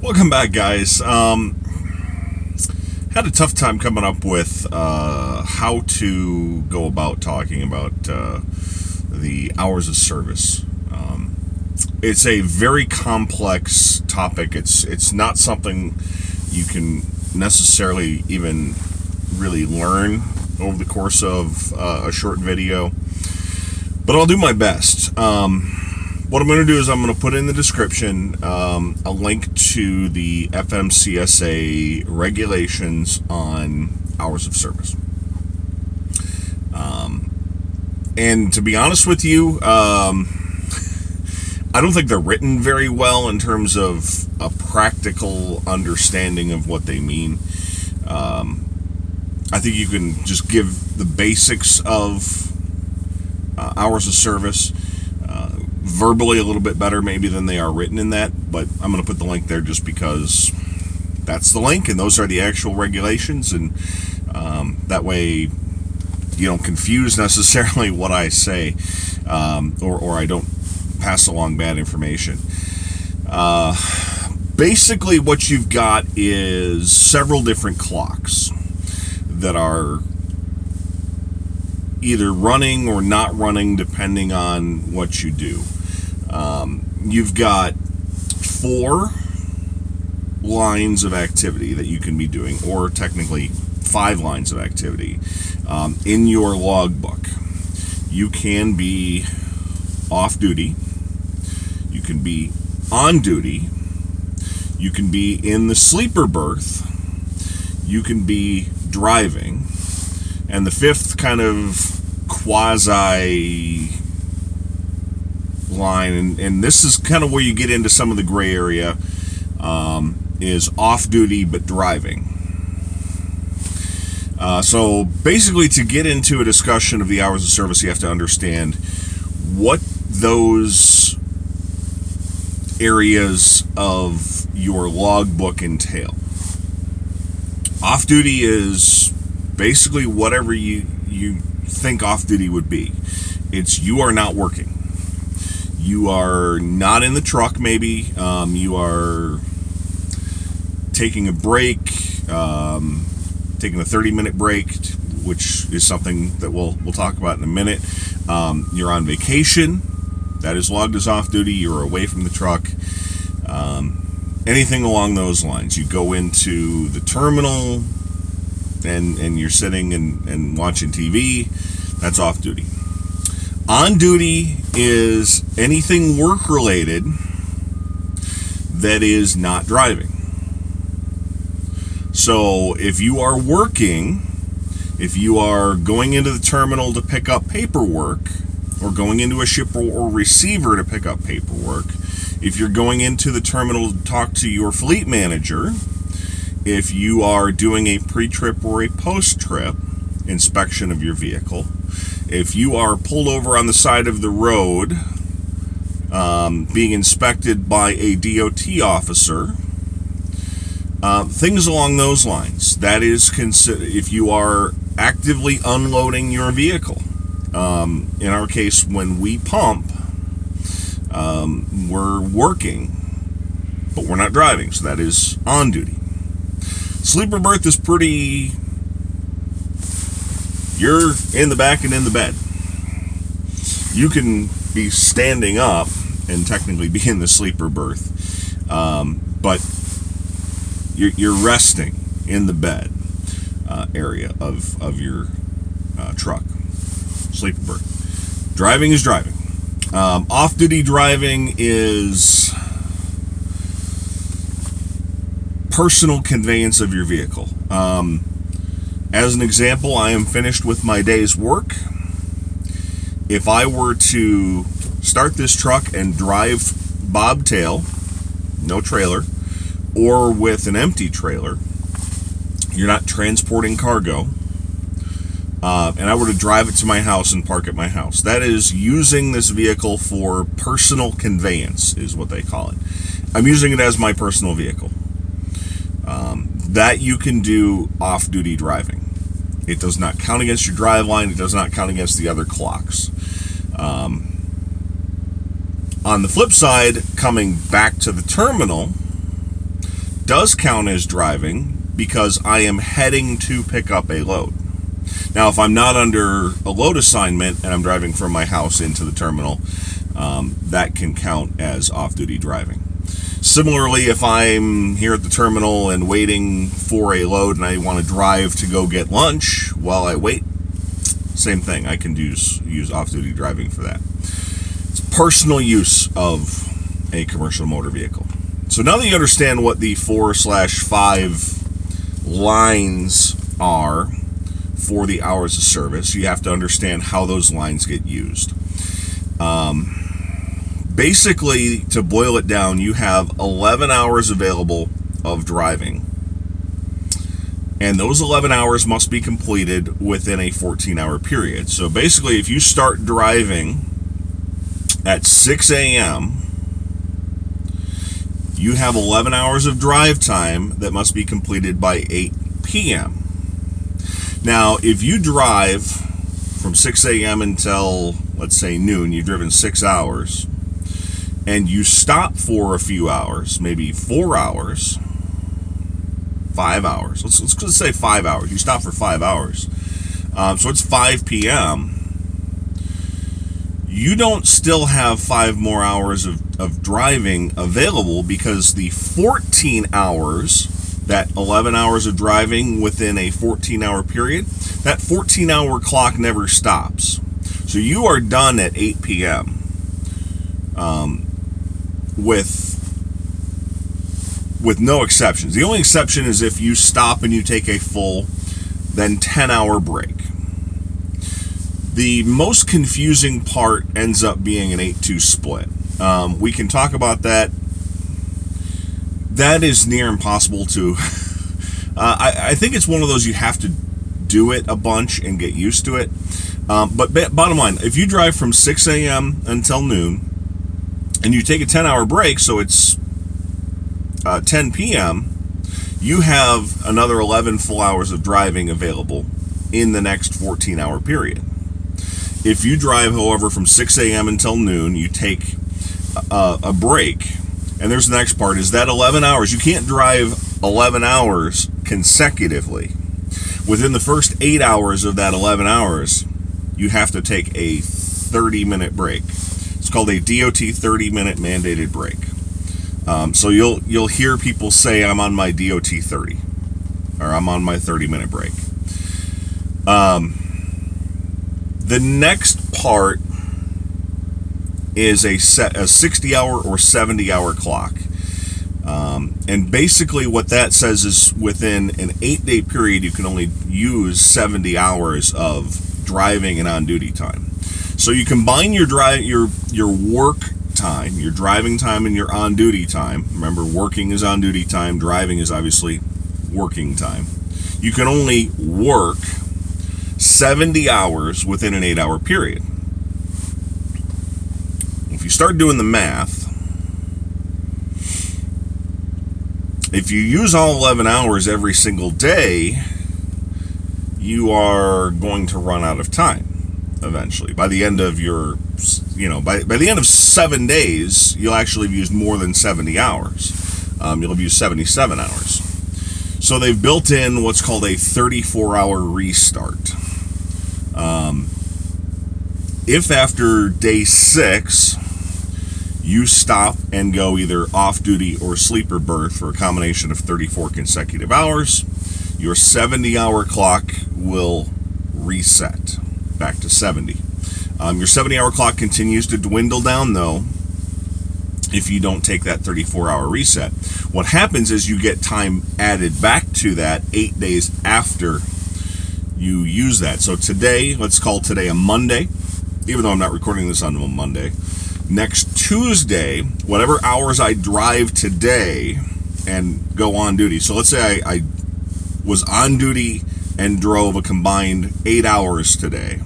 Welcome back, guys. Had a tough time coming up with how to go about talking about the hours of service. It's a very complex topic. It's not something you can necessarily even really learn over the course of a short video, but I'll do my best. What I'm going to do is I'm going to put in the description a link to the FMCSA regulations on hours of service. And to be honest with you, I don't think they're written very well in terms of a practical understanding of what they mean. I think you can just give the basics of hours of service verbally a little bit better maybe than they are written in that, but I'm going to put the link there just because that's the link and those are the actual regulations, and that way you don't confuse necessarily what I say, or I don't pass along bad information. Basically what you've got is several different clocks that are either running or not running depending on what you do. You've got 4 lines of activity that you can be doing, or technically 5 lines of activity in your logbook. You can be off duty, you can be on duty, you can be in the sleeper berth, you can be driving, and the 5th kind of quasi line, and this is kind of where you get into some of the gray area, is off duty but driving. So basically, to get into a discussion of the hours of service, you have to understand what those areas of your logbook entail. Off duty is basically whatever you think off duty would be. It's you are not working. You are not in the truck, maybe. You are taking a break, taking a 30-minute break, which is something that we'll talk about in a minute. You're on vacation. That is logged as off duty. You're away from the truck. Anything along those lines. You go into the terminal and you're sitting and watching TV. That's off duty. On duty is anything work related that is not driving. So if you are working, if you are going into the terminal to pick up paperwork, or going into a shipper or receiver to pick up paperwork, if you're going into the terminal to talk to your fleet manager, if you are doing a pre-trip or a post-trip inspection of your vehicle, if you are pulled over on the side of the road being inspected by a DOT officer, things along those lines. That is if you are actively unloading your vehicle. In our case, when we pump, we're working, but we're not driving, so that is on duty. Sleeper berth is pretty... You're in the back and in the bed. You can be standing up and technically be in the sleeper berth, but you're resting in the bed area of your truck. Sleeper berth. Driving is driving. Off-duty driving is personal conveyance of your vehicle. As an example, I am finished with my day's work. If I were to start this truck and drive bobtail, no trailer, or with an empty trailer, you're not transporting cargo, and I were to drive it to my house and park at my house, that is using this vehicle for personal conveyance, is what they call it. I'm using it as my personal vehicle. That you can do off-duty driving. It does not count against your drive line. It does not count against the other clocks. On the flip side, coming back to the terminal, does count as driving because I am heading to pick up a load. Now, if I'm not under a load assignment and I'm driving from my house into the terminal, that can count as off-duty driving. Similarly, if I'm here at the terminal and waiting for a load and I want to drive to go get lunch while I wait, same thing. I can use off-duty driving for that. It's personal use of a commercial motor vehicle. So now that you understand what the 4/5 lines are for the hours of service, you have to understand how those lines get used. Basically, to boil it down, you have 11 hours available of driving. And those 11 hours must be completed within a 14-hour period. So basically, if you start driving at 6 a.m., you have 11 hours of drive time that must be completed by 8 p.m. Now, if you drive from 6 a.m. until, let's say, noon, you've driven 6 hours, and you stop for a few hours, maybe 4 hours, 5 hours. Let's just say 5 hours. You stop for 5 hours. So it's 5 p.m. You don't still have 5 more hours of driving available because the 14 hours, that 11 hours of driving within a 14-hour period, that 14-hour clock never stops. So you are done at 8 p.m. With no exceptions. The only exception is if you stop and you take a full, then 10-hour break. The most confusing part ends up being an 8-2 split. We can talk about that. That is near impossible to... I think it's one of those you have to do it a bunch and get used to it. But bottom line, if you drive from 6 a.m. until noon, and you take a 10-hour break, so it's 10 p.m., you have another 11 full hours of driving available in the next 14-hour period. If you drive, however, from 6 a.m. until noon, you take a break, and there's the next part, is that 11 hours. You can't drive 11 hours consecutively. Within the first 8 hours of that 11 hours, you have to take a 30-minute break. It's called a DOT 30-minute mandated break. So you'll hear people say, I'm on my DOT 30, or I'm on my 30-minute break. The next part is a 60-hour or 70-hour clock. And basically what that says is within an 8-day period, you can only use 70 hours of driving and on-duty time. So you combine your work time, your driving time, and your on-duty time. Remember, working is on-duty time, driving is obviously working time. You can only work 70 hours within an 8-hour period. If you start doing the math, if you use all 11 hours every single day, you are going to run out of time eventually. By the end of your, by the end of 7 days, you'll actually have used more than 70 hours. You'll have used 77 hours. So they've built in what's called a 34-hour restart. If after day 6, you stop and go either off-duty or sleeper berth for a combination of 34 consecutive hours, your 70-hour clock will reset back to 70. Your 70-hour clock continues to dwindle down, though, if you don't take that 34-hour reset. What happens is you get time added back to that 8 days after you use that. So today, let's call today a Monday, even though I'm not recording this on a Monday. Next Tuesday, whatever hours I drive today and go on duty. So let's say I was on duty and drove a combined 8 hours today.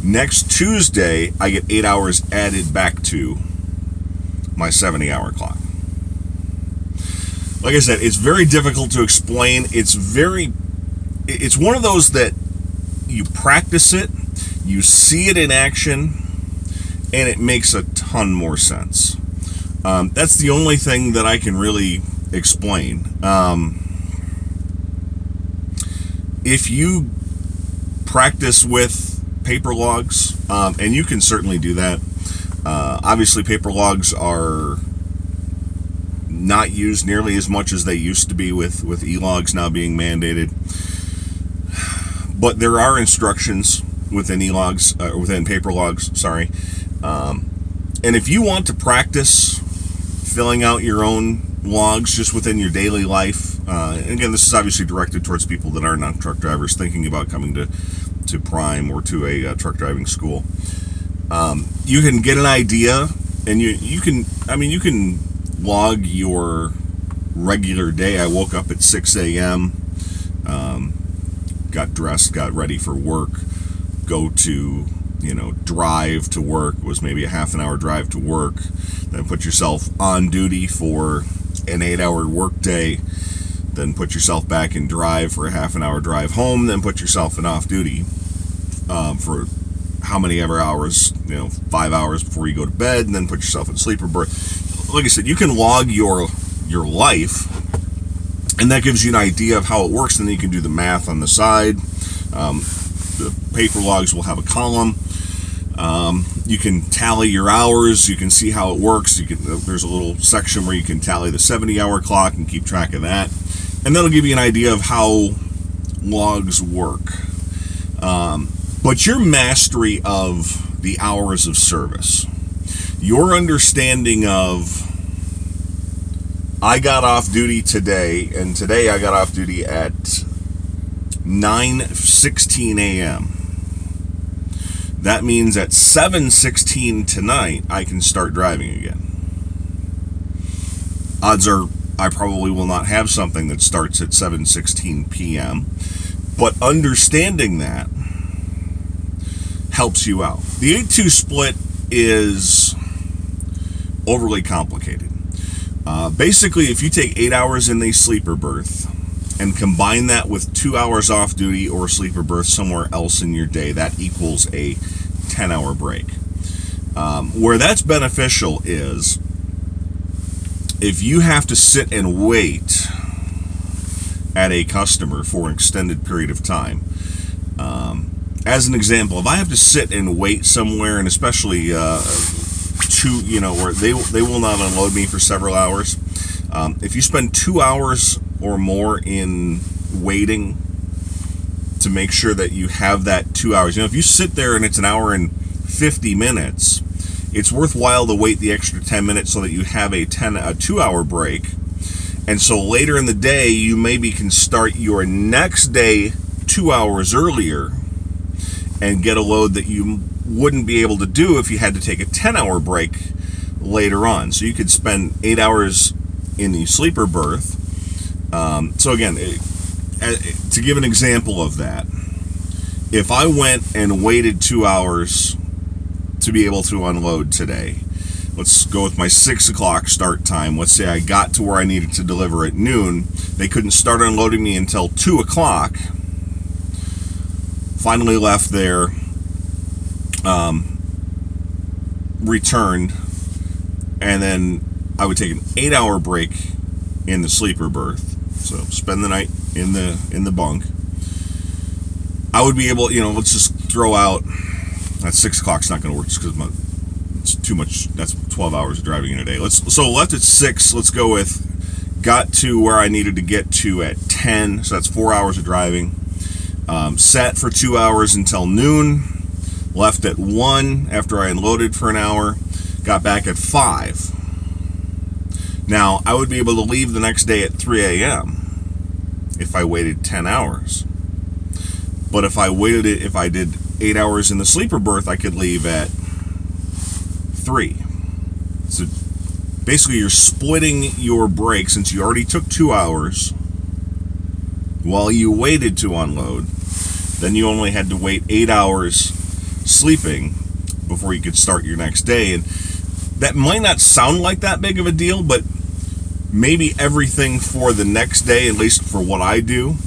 Next Tuesday, I get 8 hours added back to my 70-hour clock. Like I said, it's very difficult to explain. It's one of those that you practice it, you see it in action, and it makes a ton more sense. That's the only thing that I can really explain. If you practice with paper logs, and you can certainly do that. Obviously, paper logs are not used nearly as much as they used to be with e-logs now being mandated. But there are instructions within e-logs, within paper logs, sorry. And if you want to practice filling out your own logs just within your daily life, and again, this is obviously directed towards people that are not truck drivers thinking about coming to Prime or to a truck driving school. You can get an idea, and you can log your regular day. I woke up at 6 a.m., got dressed, got ready for work, go to, drive to work, was maybe a half an hour drive to work, then put yourself on duty for an 8-hour work day, then put yourself back in drive for a half an hour drive home, then put yourself in off duty for how many ever hours, 5 hours before you go to bed, and then put yourself in sleeper berth. Like I said, you can log your life, and that gives you an idea of how it works, and then you can do the math on the side. The paper logs will have a column. You can tally your hours. You can see how it works. There's a little section where you can tally the 70-hour clock and keep track of that, and that'll give you an idea of how logs work. But your mastery of the hours of service, your understanding of, I got off duty today, and today I got off duty at 9:16 a.m. That means at 7:16 tonight, I can start driving again. Odds are I probably will not have something that starts at 7:16 p.m., but understanding that helps you out. The 8-2 split is overly complicated. Basically, if you take 8 hours in the sleeper berth and combine that with 2 hours off duty or sleeper berth somewhere else in your day, that equals a 10-hour break. Where that's beneficial is if you have to sit and wait at a customer for an extended period of time. As an example, if I have to sit and wait somewhere, and especially where they will not unload me for several hours. If you spend 2 hours or more in waiting to make sure that you have that 2 hours, if you sit there and it's an hour and 50 minutes, it's worthwhile to wait the extra 10 minutes so that you have a 2-hour break. And so later in the day, you maybe can start your next day 2 hours earlier and get a load that you wouldn't be able to do if you had to take a 10-hour break later on. So you could spend 8 hours in the sleeper berth. So again, to give an example of that, if I went and waited 2 hours to be able to unload today, let's go with my 6 o'clock start time. Let's say I got to where I needed to deliver at noon. They couldn't start unloading me until 2 o'clock. Finally left there, returned, and then I would take an 8-hour break in the sleeper berth. So spend the night in the bunk. I would be able, let's just throw out, that 6 o'clock's not going to work just because it's too much. That's 12 hours of driving in a day. So left at 6. Let's go with, got to where I needed to get to at 10. So that's 4 hours of driving. Sat for 2 hours until noon, left at 1 after I unloaded for an hour, got back at 5. Now, I would be able to leave the next day at 3 a.m. if I waited 10 hours. But if I did 8 hours in the sleeper berth, I could leave at 3. So basically, you're splitting your break since you already took 2 hours while you waited to unload. Then you only had to wait 8 hours sleeping before you could start your next day. And that might not sound like that big of a deal, but maybe everything for the next day, at least for what I do,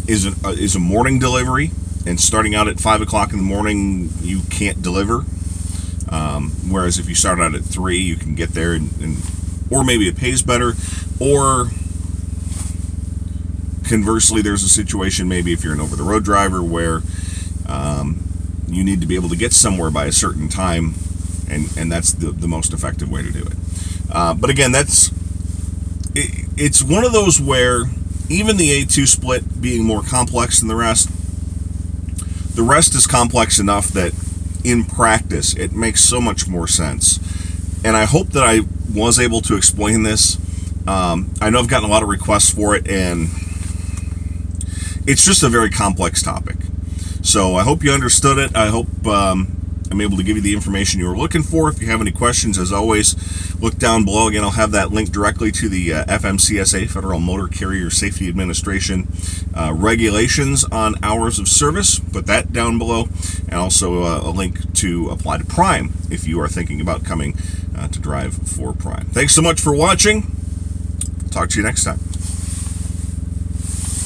is a morning delivery. And starting out at 5 o'clock in the morning, you can't deliver. Whereas if you start out at 3, you can get there and or maybe it pays better, or conversely, there's a situation maybe if you're an over-the-road driver where you need to be able to get somewhere by a certain time, and that's the most effective way to do it. But again, it's one of those where even the A2 split being more complex than the rest is complex enough that in practice it makes so much more sense. And I hope that I was able to explain this. I know I've gotten a lot of requests for it, and it's just a very complex topic. So I hope you understood it. I hope I'm able to give you the information you were looking for. If you have any questions, as always, look down below. Again, I'll have that link directly to the FMCSA, Federal Motor Carrier Safety Administration, regulations on hours of service. Put that down below. And also a link to apply to Prime if you are thinking about coming to drive for Prime. Thanks so much for watching. Talk to you next time.